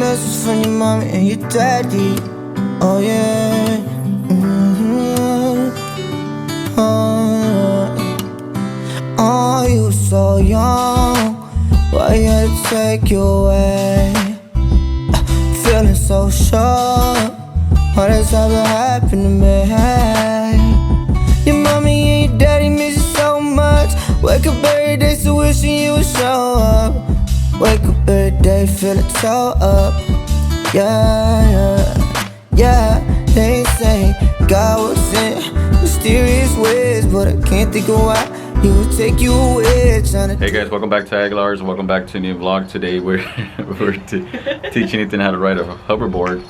message from your mommy and your daddy. Oh yeah. Oh, you were so young. Why you had to take you away? Feeling so sure. Why this ever happened to me? Your mommy and your daddy miss you so much. Wake up every day so wishing you would show up. Wake up every day feeling so up. Yeah. They say God was in mysterious ways, but I can't think of why he would take you away. Hey guys, welcome back to Aguilars. Welcome back to a new vlog. Today we're teaching Ethan how to ride a hoverboard.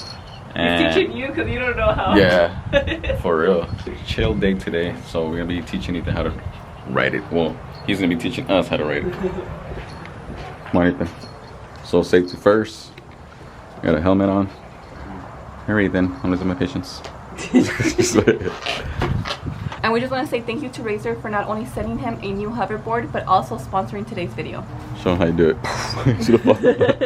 And he's teaching you because you don't know how. Yeah, for real. Chill day today, so we're gonna be teaching Ethan how to ride it. Well, he's gonna be teaching us how to ride it. Come on, Ethan. So safety first. Got a helmet on. Hurry, Ethan. I'm losing my patience. And we just want to say thank you to Razor for not only sending him a new hoverboard, but also sponsoring today's video. Show him how you do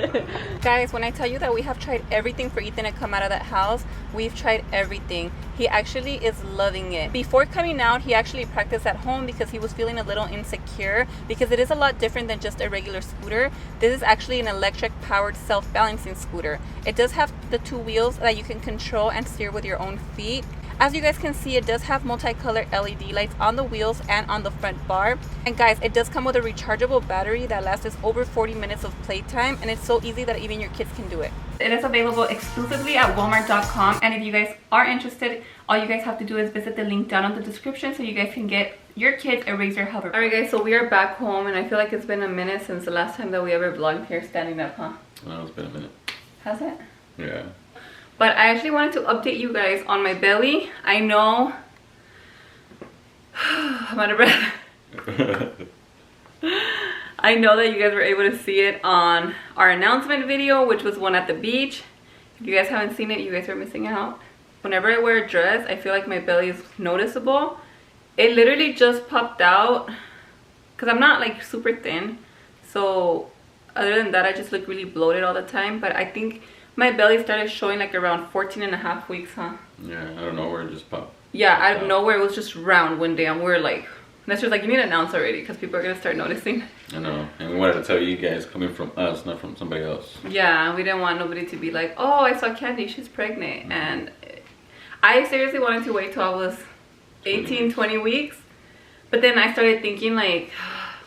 it. Guys, when I tell you that we have tried everything for Ethan to come out of that house, we've tried everything. He actually is loving it. Before coming out, he actually practiced at home because he was feeling a little insecure, because it is a lot different than just a regular scooter. This is actually an electric powered self-balancing scooter. It does have the two wheels that you can control and steer with your own feet. As you guys can see, it does have multicolored LED lights on the wheels and on the front bar. And guys, it does come with a rechargeable battery that lasts us over 40 minutes of playtime, and it's so easy that even your kids can do it. It is available exclusively at walmart.com, and if you guys are interested, all you guys have to do is visit the link down in the description so you guys can get your kids a Razor hoverboard. Alright guys, so we are back home, and I feel like it's been a minute since the last time that we ever vlogged here standing up, huh? No, it's been a minute. Has it? Yeah. But I actually wanted to update you guys on my belly. I know I'm out of breath. I know that you guys were able to see it on our announcement video, which was one at the beach. If you guys haven't seen it, you guys are missing out. Whenever I wear a dress, I feel like my belly is noticeable. It literally just popped out because I'm not like super thin. So other than that, I just look really bloated all the time. But I think my belly started showing like around 14.5 weeks, huh? Yeah, I don't know where it just popped. Yeah, out of nowhere, it was just round one day, and we're like, Nestor's like, you need to announce already because people are gonna start noticing. I know, and we wanted to tell you guys coming from us, not from somebody else. Yeah, we didn't want nobody to be like, oh, I saw Candy, she's pregnant. And I seriously wanted to wait till I was 18, 20 weeks. But then I started thinking like,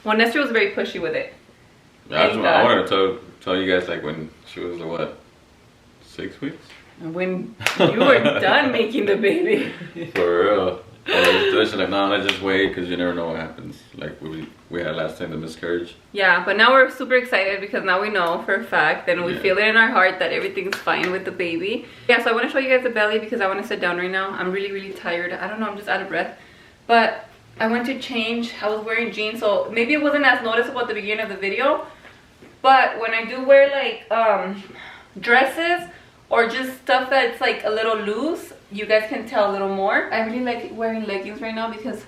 well, Nestor was very pushy with it. Yeah, I wanted to tell you guys like when she was what? 6 weeks? When you were done making the baby. For real. I was like, no, let's just wait because you never know what happens. Like we had last time the miscarriage. Yeah, but now we're super excited because now we know for a fact and we feel it in our heart that everything's fine with the baby. Yeah, so I want to show you guys the belly because I want to sit down right now. I'm really, really tired. I don't know, I'm just out of breath. But I went to change. I was wearing jeans, so maybe it wasn't as noticeable at the beginning of the video. But when I do wear like dresses, or just stuff that's like a little loose, you guys can tell a little more. I really like wearing leggings right now because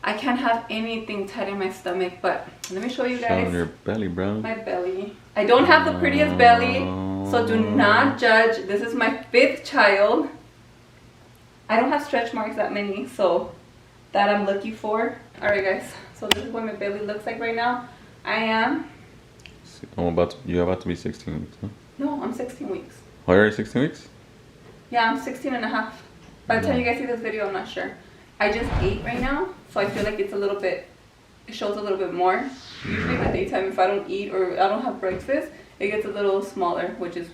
I can't have anything tight in my stomach. But let me show you guys. Show your belly, bro. My belly. I don't have the prettiest belly, so do not judge. This is my 5th child. I don't have stretch marks that many, so that I'm lucky for. Alright guys, so this is what my belly looks like right now. I am... You're about to be 16 weeks, huh? No, I'm 16 weeks. Oh, you're 16 weeks? Yeah, I'm 16 and a half. By the time you guys see this video, I'm not sure. I just ate right now, so I feel like it's a little bit, it shows a little bit more. Usually in the daytime, if I don't eat or I don't have breakfast, it gets a little smaller, which is,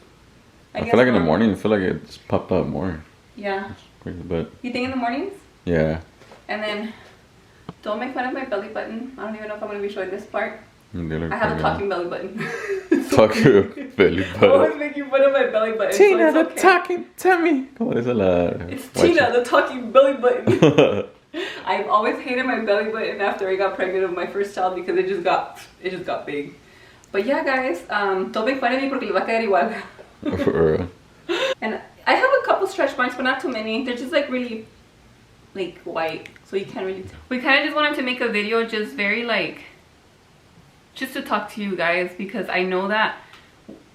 I guess. I feel like in the morning, I feel like it's popped up more. Yeah. Crazy, but. You think in the mornings? Yeah. And then, don't make fun of my belly button. I don't even know if I'm going to be showing this part. I have a talking belly button. Talking belly button. Always making fun of my belly button. Tina, so the talking tummy. Come on, it's Tina, the talking belly button. I've always hated my belly button after I got pregnant with my first child because it just got big. But yeah, guys, don't make fun of me porque le va a quedar igual. For real. And I have a couple stretch marks, but not too many. They're just like really like white, so you can't really tell. We kind of just wanted to make a video just very like, just to talk to you guys because I know that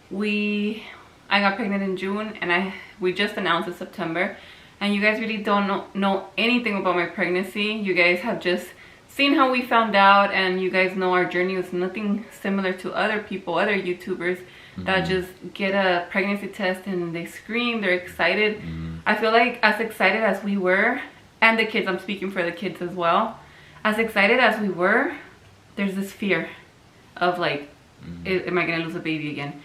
I I got pregnant in June, and we just announced in September. And you guys really don't know anything about my pregnancy. You guys have just seen how we found out, and you guys know our journey was nothing similar to other people, other YouTubers that just get a pregnancy test and they scream, they're excited. I feel like as excited as we were, and the kids, I'm speaking for the kids as well, as excited as we were, there's this fear of like, am I gonna lose a baby again?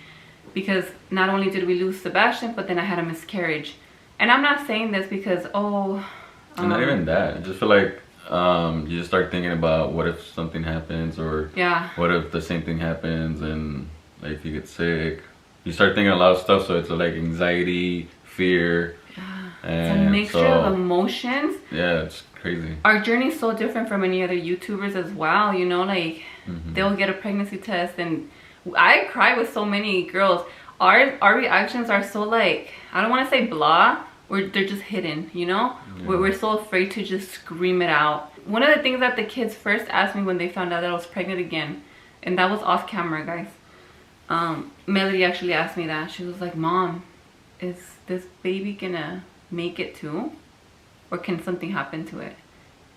Because not only did we lose Sebastian, but then I had a miscarriage. And I'm not saying this because, and not even that. I just feel like you just start thinking about what if something happens, or what if the same thing happens, and like if you get sick. You start thinking a lot of stuff, so it's like anxiety, fear. And it's a mixture of emotions. Yeah, it's crazy. Our journey is so different from any other YouTubers as well, you know, like they'll get a pregnancy test, and I cry with so many girls. Our reactions are so like, I don't want to say blah, they're just hidden, you know? We're so afraid to just scream it out. One of the things that the kids first asked me when they found out that I was pregnant again, and that was off camera, guys. Melody actually asked me that. She was like, Mom, is this baby gonna make it too? Or can something happen to it?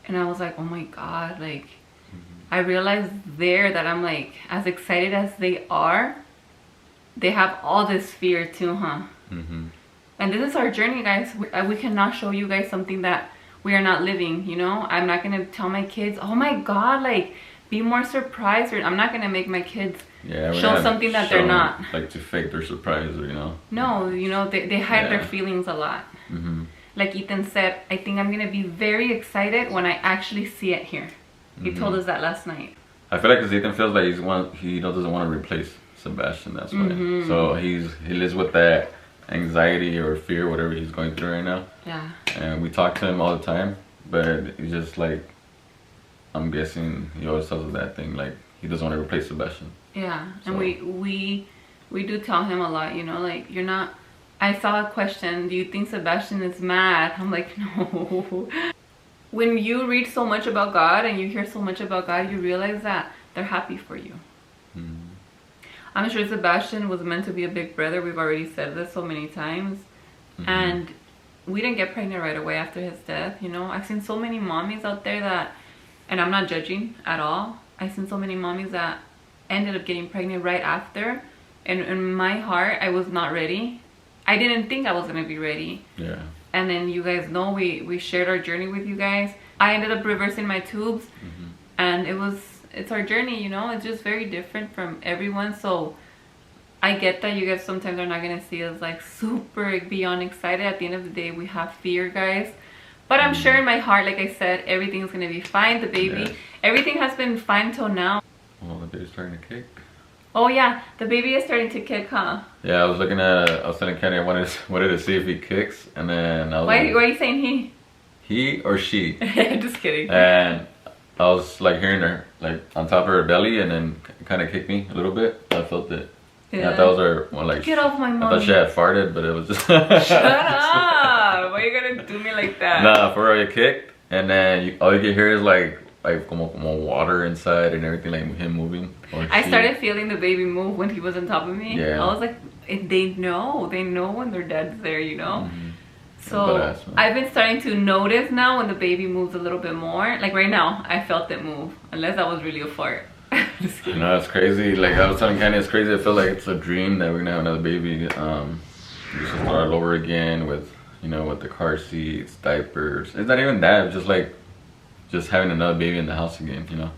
And I was like, oh my God, like, I realized there that I'm like, as excited as they are, they have all this fear too, huh? And this is our journey, guys. We cannot show you guys something that we are not living, you know? I'm not gonna tell my kids, oh my God, like, be more surprised. Or I'm not gonna make my kids show something that they're not. Like to fake their surprise, or, you know? No, you know, they hide their feelings a lot. Like Ethan said, I think I'm gonna be very excited when I actually see it here. He told us that last night. I feel like because Ethan feels like he doesn't want to replace Sebastian, that's why. So he lives with that anxiety or fear, whatever he's going through right now. Yeah. And we talk to him all the time, but he's just like, I'm guessing he always tells us that thing, like he doesn't want to replace Sebastian. Yeah. So. And we do tell him a lot, you know, like, you're not. I saw a question, do you think Sebastian is mad? I'm like, no. When you read so much about God and you hear so much about God, you realize that they're happy for you. I'm sure Sebastian was meant to be a big brother. We've already said this so many times. And we didn't get pregnant right away after his death, you know. I've seen so many mommies out there that, and I'm not judging at all, I've seen so many mommies that ended up getting pregnant right after. And in my heart, I was not ready. I didn't think I was going to be ready. Yeah. And then you guys know we shared our journey with you guys. I ended up reversing my tubes. And it's our journey, you know. It's just very different from everyone. So I get that you guys sometimes are not going to see us like super beyond excited. At the end of the day, we have fear, guys. But I'm sure in my heart, like I said, everything's going to be fine. The baby, everything has been fine till now. Well, the baby's starting to kick. Oh yeah, the baby is starting to kick, huh? Yeah, I was telling Kenny I wanted to see if he kicks, and then I was why are you saying he? He or she? Just kidding. And I was like hearing her like on top of her belly, and then kind of kicked me a little bit. I felt it. Yeah. I thought it was her, well, like, get off my mom. I thought she had farted, but it was just. Shut up! Why are you gonna do me like that? Nah, for real, it kicked, and then all you can hear is like como water inside and everything, like him moving. I started feeling the baby move when he was on top of me. Yeah. I was like, they know when their dad's there, you know. So I've been starting to notice now when the baby moves a little bit more. Like right now, I felt it move, unless that was really a fart. Just kidding. No, it's crazy. Like I was telling Kenny, it's crazy. I feel like it's a dream that we're gonna have another baby. We should start all over again with, you know, with the car seats, diapers. It's not even that. It's just like, just having another baby in the house again, you know.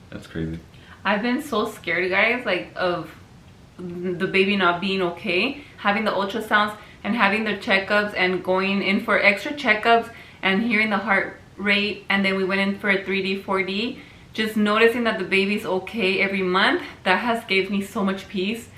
That's crazy. I've been so scared, guys, like of the baby not being okay, having the ultrasounds and having the checkups and going in for extra checkups and hearing the heart rate, and then we went in for a 3D, 4D, just noticing that the baby's okay every month. That has gave me so much peace.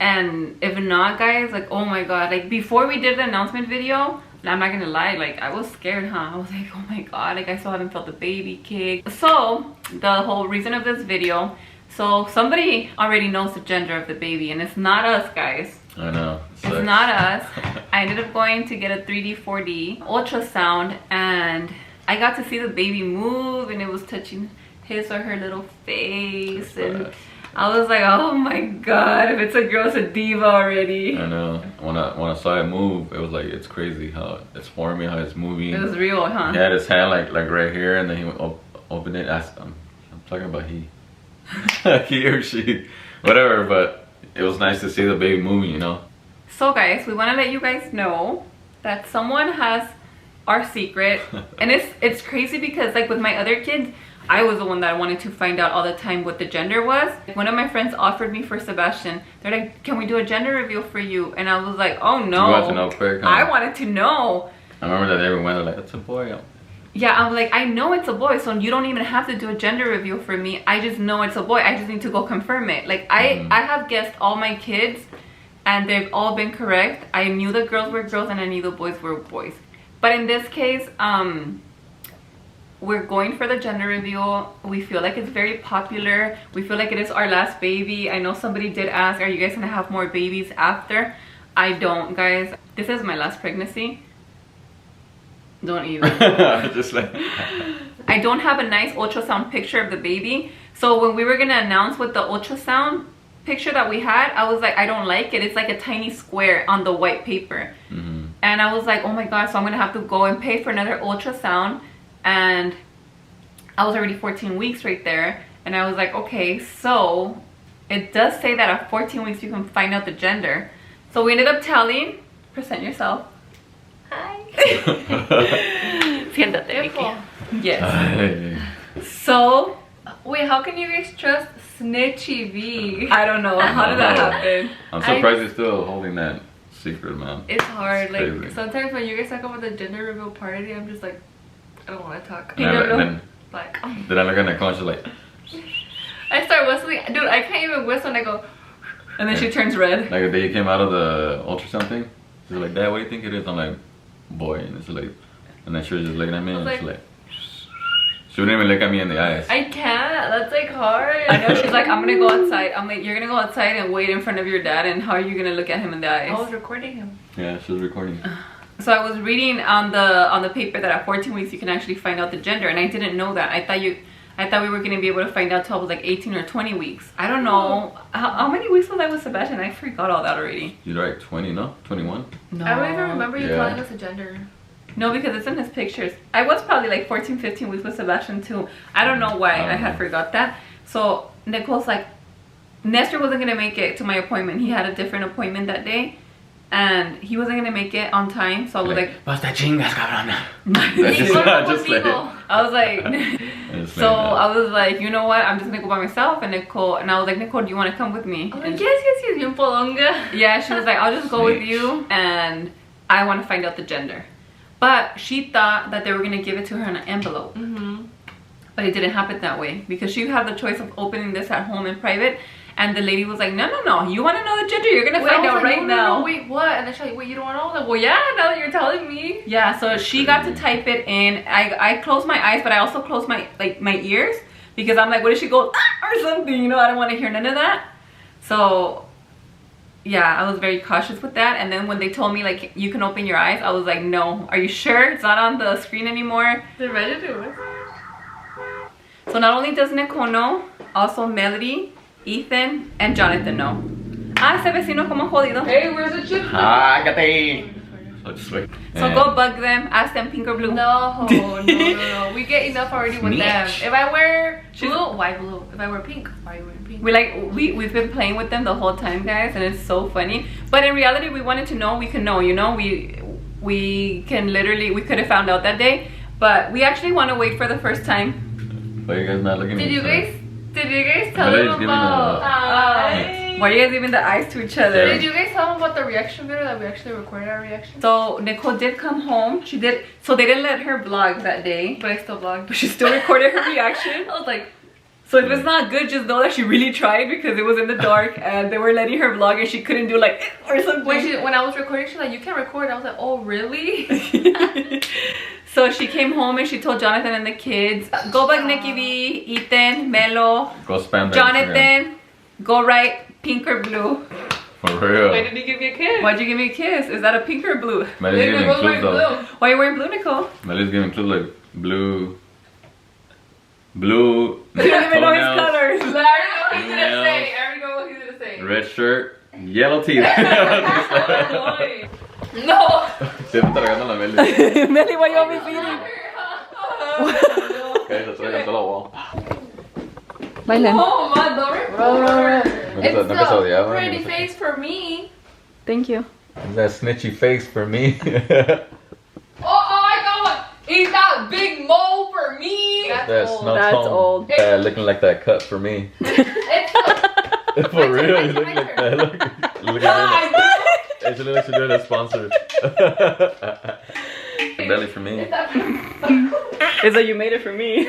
And if not, guys, like, oh my God, like before we did the announcement video, I'm not gonna lie, like I was scared, huh? I was like, oh my God, like I still haven't felt the baby kick. So the whole reason of this video, so somebody already knows the gender of the baby, and it's not us, guys. I know. It's not us. I ended up going to get a 3D, 4D ultrasound, and I got to see the baby move, and it was touching his or her little face, and I was like, oh my god, if it's a girl, it's a diva already. I know. When I saw it move, it was like, it's crazy how it's forming, how it's moving. It was real, huh? He had his hand like right here, and then he opened it. I'm talking about he. He or she. Whatever, but it was nice to see the baby moving, you know? So guys, we want to let you guys know that someone has our secret. And it's crazy because like with my other kids, I was the one that wanted to find out all the time what the gender was. One of my friends offered me for Sebastian. They're like, can we do a gender reveal for you? And I was like, oh no. You want to know quick, huh? I wanted to know. I remember that everyone was like, it's a boy. Yeah, I'm like, I know it's a boy, so you don't even have to do a gender reveal for me. I just know it's a boy. I just need to go confirm it. Like, I have guessed all my kids, and they've all been correct. I knew the girls were girls, and I knew the boys were boys. But in this case, we're going for the gender reveal. We feel like it's very popular. We feel like it is our last baby. I know somebody did ask, are you guys gonna have more babies after? I don't, guys. This is my last pregnancy. Don't even. Just like I don't have a nice ultrasound picture of the baby. So when we were gonna announce with the ultrasound picture that we had, I was like, I don't like it. It's like a tiny square on the white paper. And I was like, oh my god, so I'm gonna have to go and pay for another ultrasound. And I was already 14 weeks right there. And I was like, okay, so it does say that at 14 weeks you can find out the gender. So we ended up telling, present yourself. Hi. Siéntate, Nikki. Yes. So, wait, how can you guys trust Snitchy V? I don't know. How did that happen? I'm surprised he's still holding that secret, man. It's hard. Like, crazy. sometimes when you guys talk about the gender reveal party, I'm just like, I don't want to talk. Then I look at Nicole and she's like, I start whistling. Dude, I can't even whistle and I go. And then she turns red. Like the day you came out of the ultrasound thing, she's like, Dad, what do you think it is? I'm like, boy. And it's like, and then she was just looking at me and she's like, she wouldn't even look at me in the eyes. I can't. That's like hard. I know. She's like, I'm gonna go outside. I'm like, you're gonna go outside and wait in front of your dad, and how are you gonna look at him in the eyes? I was recording him. Yeah, she was recording. So I was reading on the paper that at 14 weeks you can actually find out the gender, and I didn't know that. I thought we were gonna be able to find out till I was like 18 or 20 weeks. I don't know. How many weeks was I with Sebastian? I forgot all that already. You're right, 20, no? 21? No. I don't even remember you telling us the gender. No, because it's in his pictures. I was probably like 14, 15 weeks with Sebastian too. I don't know why I had forgot that. So Nicole's like, Nestor wasn't gonna make it to my appointment. He had a different appointment that day. And he wasn't gonna make it on time, so I was like, Basta chingas, cabrona. I was like, so I was like, you know what? I'm just gonna go by myself. And I was like, Nicole, do you want to come with me? I'm like, yes, bien polonga. Yeah, she was like, I'll just go with you, and I want to find out the gender. But she thought that they were gonna give it to her in an envelope. But it didn't happen that way because she had the choice of opening this at home in private. And the lady was like, no, you want to know the gender? You're going to find out right now. No, wait, what? And then she's like, wait, you don't want to know? I was like, well, yeah, now that you're telling me. Yeah, so she got to type it in. I closed my eyes, but I also closed my ears. Because I'm like, what if she goes, or something? You know, I don't want to hear none of that. So, yeah, I was very cautious with that. And then when they told me, like, you can open your eyes, I was like, no. Are you sure? It's not on the screen anymore. They're ready to do it. So not only does Nicole know, also Melody, Ethan, and Jonathan know. Ese vecino como jodido. Hey, where's the chip? Cállate. So just wait. So go bug them, ask them pink or blue. No. We get enough already with them. If I wear blue, why blue? If I wear pink, why are you wearing pink? We've been playing with them the whole time, guys, and it's so funny. But in reality, we wanted to know. We can know, you know. We can literally, we could have found out that day, but we actually want to wait for the first time. Why are you guys not looking at me? Did you guys tell them about... why are you guys giving the eyes to each other? Did you guys tell them about the reaction video that we actually recorded our reaction? So Nicole did come home. She did. So they didn't let her vlog that day. But I still vlogged. But she still recorded her reaction. I was like... So if it's not good, just know that she really tried because it was in the dark and they were letting her vlog and she couldn't do like or something. When I was recording, she's like, you can record. I was like, oh, really? So she came home and she told Jonathan and the kids, go back Nikki V, Ethan, Melo, go spam Jonathan, go write pink or blue. For real. Why did he give me a kiss? Why'd you give me a kiss? Is that a pink or blue? Melly's giving clues though. Why are you wearing blue, Nicole? Melly's giving clues like blue. You don't even know his colors. what he's gonna say. I already know what he's gonna say. Red shirt, yellow teeth. No. Se está tragando la Meli. Melly, why you always eating? Okay, se traga toda la wall. Bailen. Oh, my Lord. It's No que se a odiaba. pretty face for me. Thank you. That snitchy face for me. Oh, I got one. He's that big mole for me. That's old. no That's tone. old. Looking like that cut for me. It's For real, he's looking like that. Look at him. It should look like a sponsor. Belly for me. Is that you made it for me?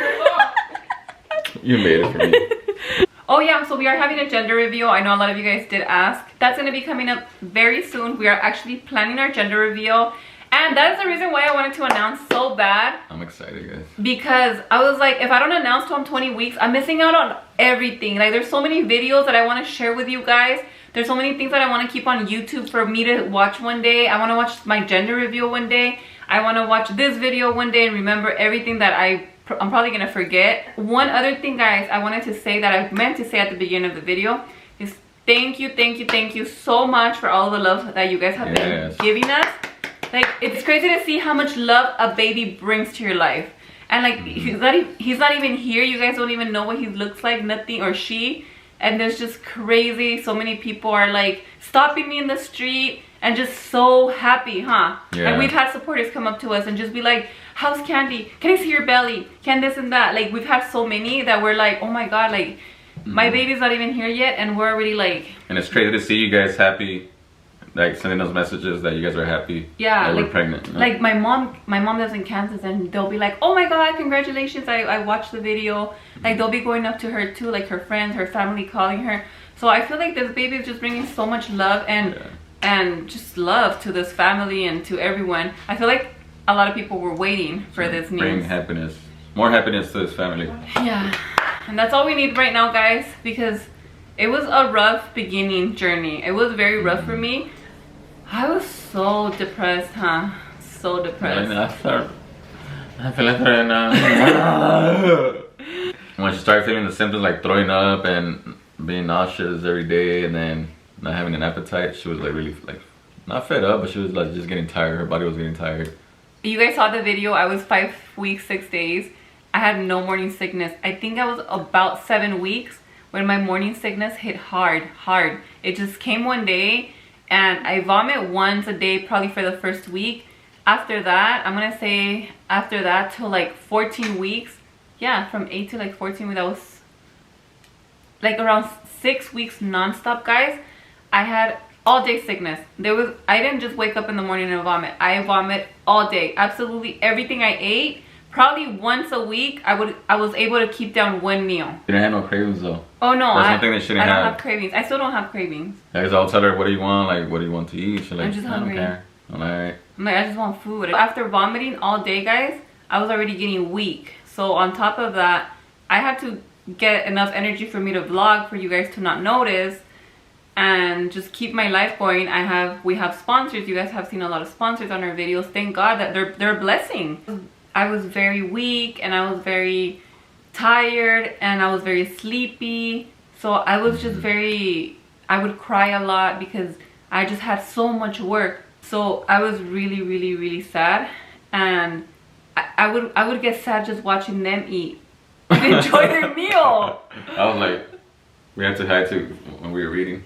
You made it for me. Oh yeah, so we are having a gender reveal. I know a lot of you guys did ask. That's going to be coming up very soon. We are actually planning our gender reveal. And that is the reason why I wanted to announce so bad. I'm excited, guys. Because I was like, if I don't announce till I'm 20 weeks, I'm missing out on everything. Like, there's so many videos that I want to share with you guys. There's so many things that I want to keep on YouTube for me to watch one day. I want to watch my gender reveal one day. I want to watch this video one day and remember everything that I'm probably going to forget. One other thing, guys, I wanted to say that I meant to say at the beginning of the video is thank you so much for all the love that you guys have been giving us. Like, it's crazy to see how much love a baby brings to your life. And like, he's not even here. You guys don't even know what he looks like, nothing, or she. And there's just crazy. So many people are like stopping me in the street and just so happy, huh? Yeah. And we've had supporters come up to us and just be like, how's Candy? Can I see your belly? Can this and that? Like, we've had so many that we're like, oh my God, like, my baby's not even here yet and we're already like. And it's crazy to see you guys happy. Like, sending those messages that you guys are happy. Yeah, that like, we're pregnant. You know? Like my mom lives in Kansas and they'll be like, oh my God, congratulations, I watched the video. Like, they'll be going up to her too, like her friends, her family calling her. So I feel like this baby is just bringing so much love and just love to this family and to everyone. I feel like a lot of people were waiting for this news. Bring happiness, more happiness to this family. Yeah, and that's all we need right now, guys, because it was a rough beginning journey. It was very rough for me. I was so depressed, huh? So depressed. I feel like right now. When she started feeling the symptoms like throwing up and being nauseous every day and then not having an appetite, she was like really like not fed up, but she was like just getting tired. Her body was getting tired. You guys saw the video. I was 5 weeks, 6 days. I had no morning sickness. I think I was about 7 weeks when my morning sickness hit hard. It just came one day. And I vomit once a day probably for the first week. After that, I'm gonna say after that till like 14 weeks. Yeah, from 8 to like 14 weeks, that was like around 6 weeks non-stop, guys. I had all day sickness. I didn't just wake up in the morning and vomit. I vomit all day. Absolutely everything I ate. Probably once a week, I was able to keep down one meal. You didn't have no cravings though. Oh no, that's something they shouldn't have. I don't have cravings. I still don't have cravings. Yeah, cause I'll tell her, what do you want? Like, what do you want to eat? She's like, I'm just hungry. I don't care. I'm alright. I'm like, I just want food. After vomiting all day, guys, I was already getting weak. So on top of that, I had to get enough energy for me to vlog for you guys to not notice and just keep my life going. We have sponsors. You guys have seen a lot of sponsors on our videos. Thank God that they're a blessing. I was very weak and I was very tired and I was very sleepy. So I was just I would cry a lot because I just had so much work. So I was really sad, and I would get sad just watching them eat and enjoy their meal. I was like, we had to hide to when we were reading.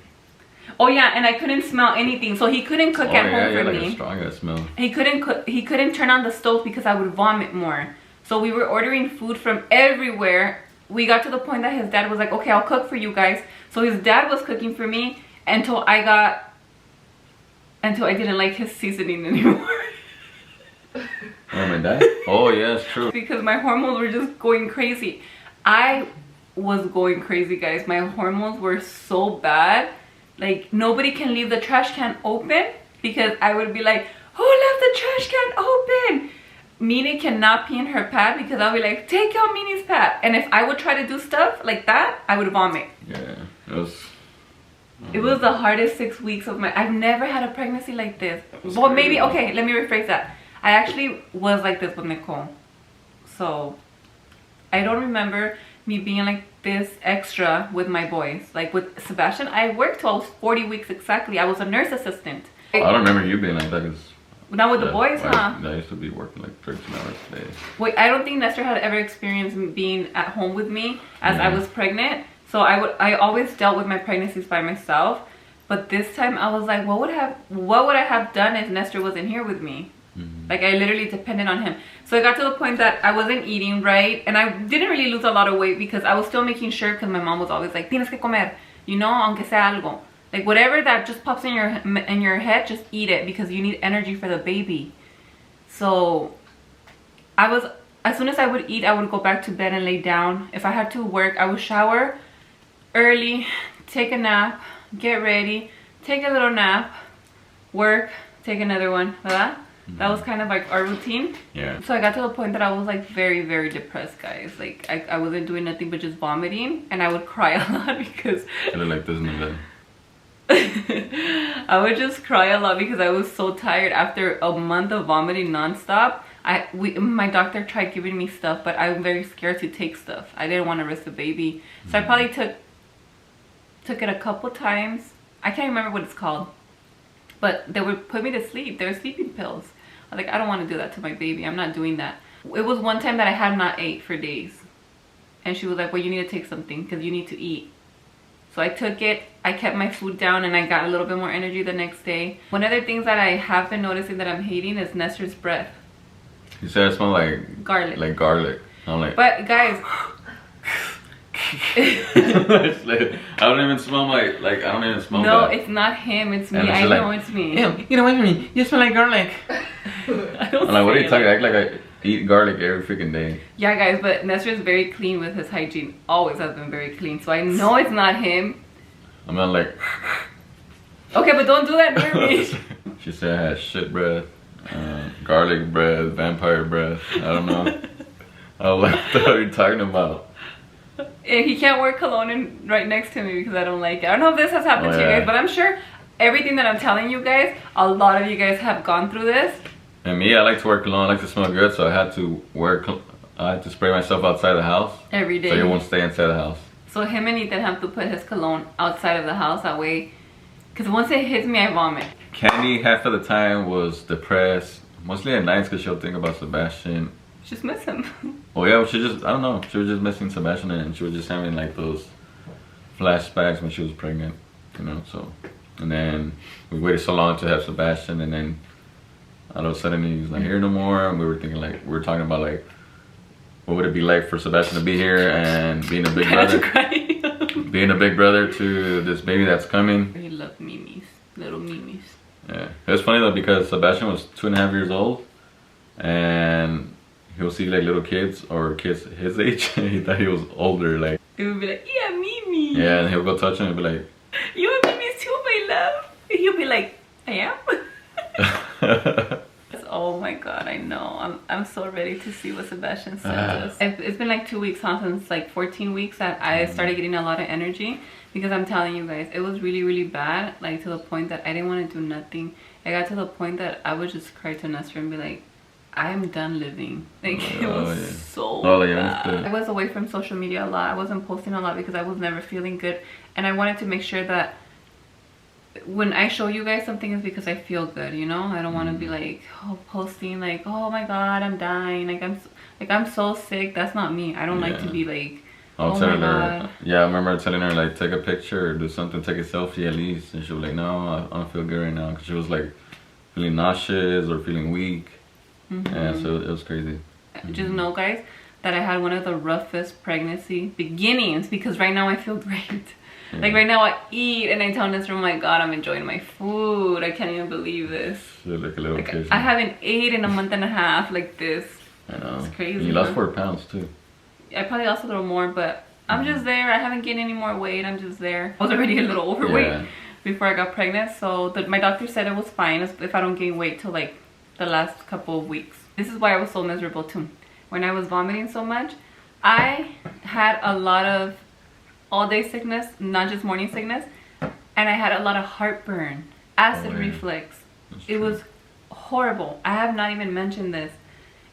Oh yeah, and I couldn't smell anything, so he couldn't cook at home for like me. A strong ass smell. He couldn't cook. He couldn't turn on the stove because I would vomit more. So we were ordering food from everywhere. We got to the point that his dad was like, okay, I'll cook for you guys. So his dad was cooking for me until I didn't like his seasoning anymore. Oh, my dad? Oh yeah, it's true. Because my hormones were just going crazy. I was going crazy, guys. My hormones were so bad. Like, nobody can leave the trash can open because I would be like, who left the trash can open? Mini cannot pee in her pad because I'll be like, take out Mini's pad. And if I would try to do stuff like that, I would vomit. Yeah, it was the hardest 6 weeks of I've never had a pregnancy like this. Well, maybe, okay, let me rephrase that. I actually was like this with Nicole. So, I don't remember me being like this extra with my boys. Like with Sebastian, I worked till I was 40 weeks exactly. I was a nurse assistant. I don't remember you being like that. Not with the boys, huh? I used to be working like 13 hours a day. Wait, I don't think Nestor had ever experienced being at home with me as I was pregnant. So I always dealt with my pregnancies by myself. But this time I was like, what would I have done if Nestor wasn't here with me? Like I literally depended on him. So it got to the point that I wasn't eating right, and I didn't really lose a lot of weight because I was still making sure, because my mom was always like, tienes que comer, you know, aunque sea algo. Like whatever that just pops in your head, just eat it because you need energy for the baby. So as soon as I would eat, I would go back to bed and lay down. If I had to work, I would shower early, take a nap, get ready, take a little nap, work, take another one, ¿verdad? That was kind of like our routine. Yeah. So I got to the point that I was like very, very depressed, guys. Like I wasn't doing nothing but just vomiting, and I would cry a lot because I look like this in the bed. I would just cry a lot because I was so tired after a month of vomiting nonstop. My doctor tried giving me stuff, but I'm very scared to take stuff. I didn't want to risk the baby, so I probably took it a couple times. I can't remember what it's called, but they would put me to sleep. They were sleeping pills. I was like, I don't want to do that to my baby. I'm not doing that. It was one time that I had not ate for days, and she was like, well, you need to take something because you need to eat. So I took it, I kept my food down, and I got a little bit more energy the next day. One of the things that I have been noticing that I'm hating is Nestor's breath. You said it smelled like garlic. Like garlic. I'm like, but guys, I don't even smell I don't even smell no, that. it's not him, it's me. And I know like, it's me. Ew, get away from me. You smell like garlic. I don't I'm like, what are you say talking? it. I act like I eat garlic every freaking day. Yeah, guys, but Nestor is very clean with his hygiene. Always has been very clean. So I know it's not him. I'm not like. Okay, but don't do that near me. She said I had shit breath, garlic breath, vampire breath. I don't know. I was like, what are you talking about? He can't wear cologne right next to me because I don't like it. I don't know if this has happened to you guys, but I'm sure everything that I'm telling you guys, a lot of you guys have gone through this. And me, I like to wear cologne. I like to smell good, so I had to I had to spray myself outside the house every day, so it won't stay inside the house. So him and Ethan have to put his cologne outside of the house, that way, because once it hits me, I vomit. Candy half of the time was depressed, mostly at nights because she'll think about Sebastian. Just miss him. Well, yeah, she just, I don't know, she was just missing Sebastian, and she was just having like those flashbacks when she was pregnant, you know, so. And then we waited so long to have Sebastian, and then all of a sudden he's not here no more, and we were thinking like, we were talking about like, what would it be like for Sebastian to be here and being a big brother? Being a big brother to this baby that's coming. He loved mimis, little mimis. Yeah, it was funny though because Sebastian was 2.5 years old, and he'll see like little kids or kids his age. He thought he was older, like. He would be like, yeah, Mimi. Yeah, and he'll go touch him and be like, you and Mimi's too, my love. He'll be like, I am. Oh my god, I know. I'm so ready to see what Sebastian sends us. It's been like 2 weeks, huh, since like 14 weeks that I started getting a lot of energy, because I'm telling you guys, it was really, really bad, like to the point that I didn't want to do nothing. I got to the point that I would just cry to Nestor and be like, I'm done living. Like, it was so bad. I was away from social media a lot. I wasn't posting a lot because I was never feeling good, and I wanted to make sure that when I show you guys something is because I feel good, you know. I don't want to be like posting like, oh my god, I'm dying, like I'm so sick. That's not me. I don't like to be like, I was telling her, yeah, I remember telling her like, take a picture or do something, take a selfie at least, and she was like, no, I don't feel good right now, because she was like feeling nauseous or feeling weak. Yeah, so it was crazy. Just know, guys, that I had one of the roughest pregnancy beginnings, because right now I feel great. Like right now I eat and I tell Nestor, oh my god, I'm enjoying my food. I can't even believe this. You're like a little kid. I haven't ate in a month and a half like this. I know. It's crazy. And you lost 4 pounds too. I probably lost a little more, but I'm just there. I haven't gained any more weight. I'm just there. I was already a little overweight before I got pregnant, so my doctor said it was fine if I don't gain weight till like the last couple of weeks. This is why I was so miserable too. When I was vomiting so much, I had a lot of all-day sickness, not just morning sickness, and I had a lot of heartburn, acid reflux. It was horrible. I have not even mentioned this.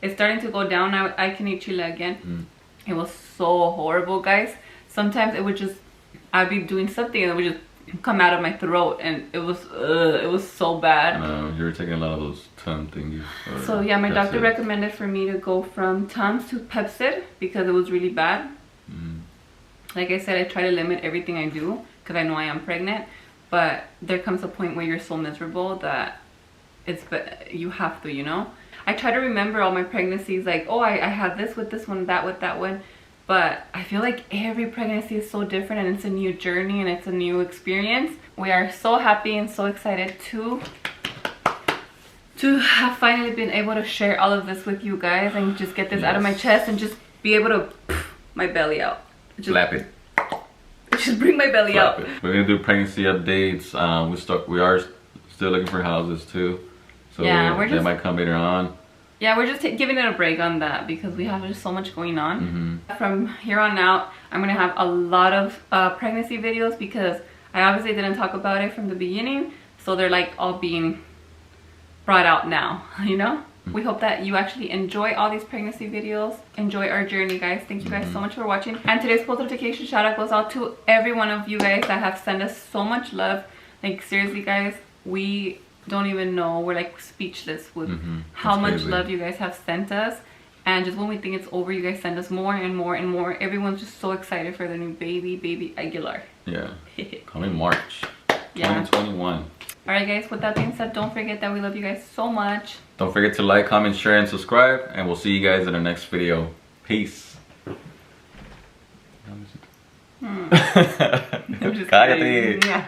It's starting to go down now. I can eat chile again. It was so horrible, guys. sometimes it would just, I'd be doing something and it would just come out of my throat, and it was so bad. You were taking a lot of those Tums thingies. So yeah, my doctor recommended for me to go from Tums to Pepsid because it was really bad. Like I said, I try to limit everything I do because I know I am pregnant, but there comes a point where you're so miserable that you have to, you know. I try to remember all my pregnancies, like, oh, I had this with this one, that with that one, but I feel like every pregnancy is so different, and it's a new journey and it's a new experience. We are so happy and so excited to have finally been able to share all of this with you guys and just get this out of my chest and just be able to my belly out. Just flap it. Just bring my belly out. We're gonna do pregnancy updates. We are still looking for houses too, so yeah, they might come later on. Yeah, we're just giving it a break on that because we have just so much going on. From here on out, I'm gonna have a lot of pregnancy videos because I obviously didn't talk about it from the beginning, so they're like all being brought out now, you know. We hope that you actually enjoy all these pregnancy videos. Enjoy our journey, guys. Thank you guys so much for watching. And today's post notification shout out goes out to every one of you guys that have sent us so much love. Like seriously, guys, we don't even know. We're like speechless with how much love you guys have sent us. And just when we think it's over, you guys send us more and more and more. Everyone's just so excited for the new baby Aguilar. Yeah. Coming March 2021. Alright guys, with that being said, don't forget that we love you guys so much. Don't forget to like, comment, share, and subscribe. And we'll see you guys in our next video. Peace. I'm just Cállate.